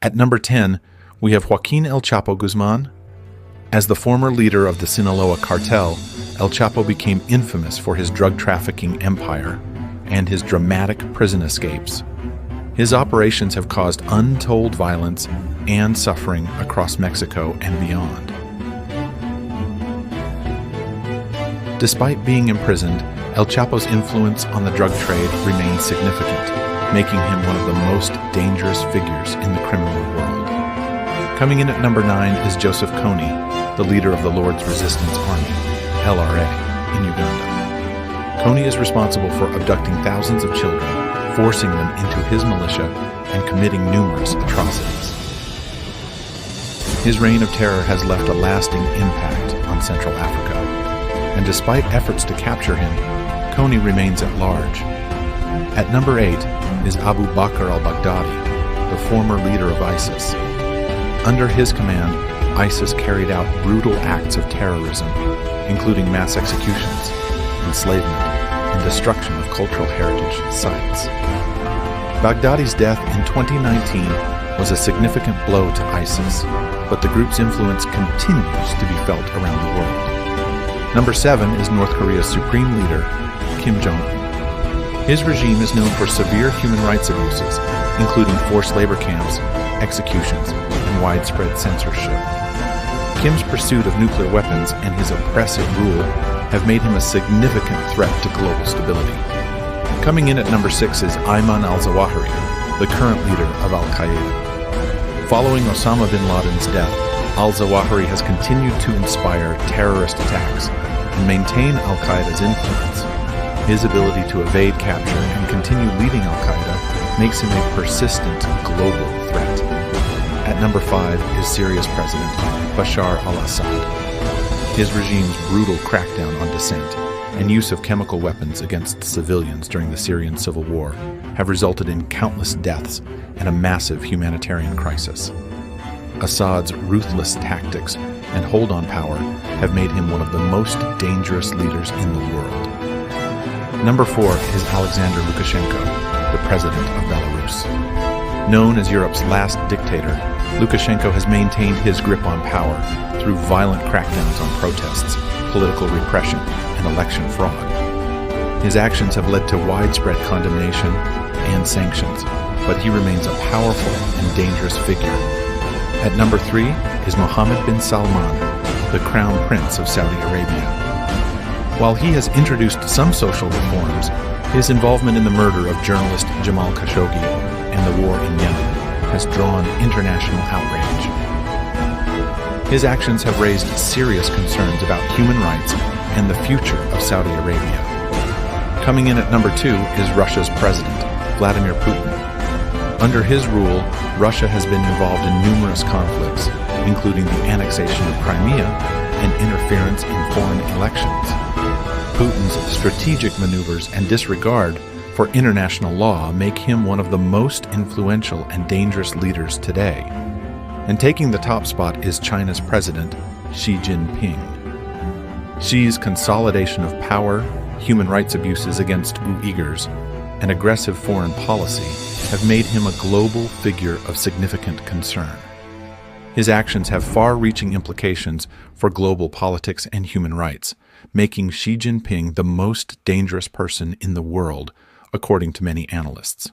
At number 10, we have Joaquin El Chapo Guzman. As the former leader of the Sinaloa cartel, El Chapo became infamous for his drug trafficking empire and his dramatic prison escapes. His operations have caused untold violence and suffering across Mexico and beyond. Despite being imprisoned, El Chapo's influence on the drug trade remains significant, making him one of the most dangerous figures in the criminal world. Coming in at number 9 is Joseph Kony, the leader of the Lord's Resistance Army, LRA, in Uganda. Kony is responsible for abducting thousands of children, forcing them into his militia, and committing numerous atrocities. His reign of terror has left a lasting impact on Central Africa, and despite efforts to capture him, Kony remains at large. At number 8 is Abu Bakr al-Baghdadi, the former leader of ISIS. Under his command, ISIS carried out brutal acts of terrorism, including mass executions, enslavement, and destruction of cultural heritage sites. Baghdadi's death in 2019 was a significant blow to ISIS, but the group's influence continues to be felt around the world. Number 7 is North Korea's supreme leader, Kim Jong-un. His regime is known for severe human rights abuses, including forced labor camps, executions, and widespread censorship. Kim's pursuit of nuclear weapons and his oppressive rule have made him a significant threat to global stability. Coming in at number 6 is Ayman al-Zawahiri, the current leader of Al-Qaeda. Following Osama bin Laden's death, al-Zawahiri has continued to inspire terrorist attacks and maintain Al-Qaeda's influence. His ability to evade capture and continue leading Al-Qaeda makes him a persistent global threat. At number 5 is Syria's president, Bashar al-Assad. His regime's brutal crackdown on dissent and use of chemical weapons against civilians during the Syrian civil war have resulted in countless deaths and a massive humanitarian crisis. Assad's ruthless tactics and hold on power have made him one of the most dangerous leaders in the world. Number 4 is Alexander Lukashenko, the president of Belarus. Known as Europe's last dictator, Lukashenko has maintained his grip on power through violent crackdowns on protests, political repression, and election fraud. His actions have led to widespread condemnation and sanctions, but he remains a powerful and dangerous figure. At number 3 is Mohammed bin Salman, the crown prince of Saudi Arabia. While he has introduced some social reforms, his involvement in the murder of journalist Jamal Khashoggi and the war in Yemen has drawn international outrage. His actions have raised serious concerns about human rights and the future of Saudi Arabia. Coming in at number 2 is Russia's president, Vladimir Putin. Under his rule, Russia has been involved in numerous conflicts, including the annexation of Crimea and interference in foreign elections. Putin's strategic maneuvers and disregard for international law make him one of the most influential and dangerous leaders today. And taking the top spot is China's president, Xi Jinping. Xi's consolidation of power, human rights abuses against Uyghurs, and aggressive foreign policy have made him a global figure of significant concern. His actions have far-reaching implications for global politics and human rights, making Xi Jinping the most dangerous person in the world, according to many analysts.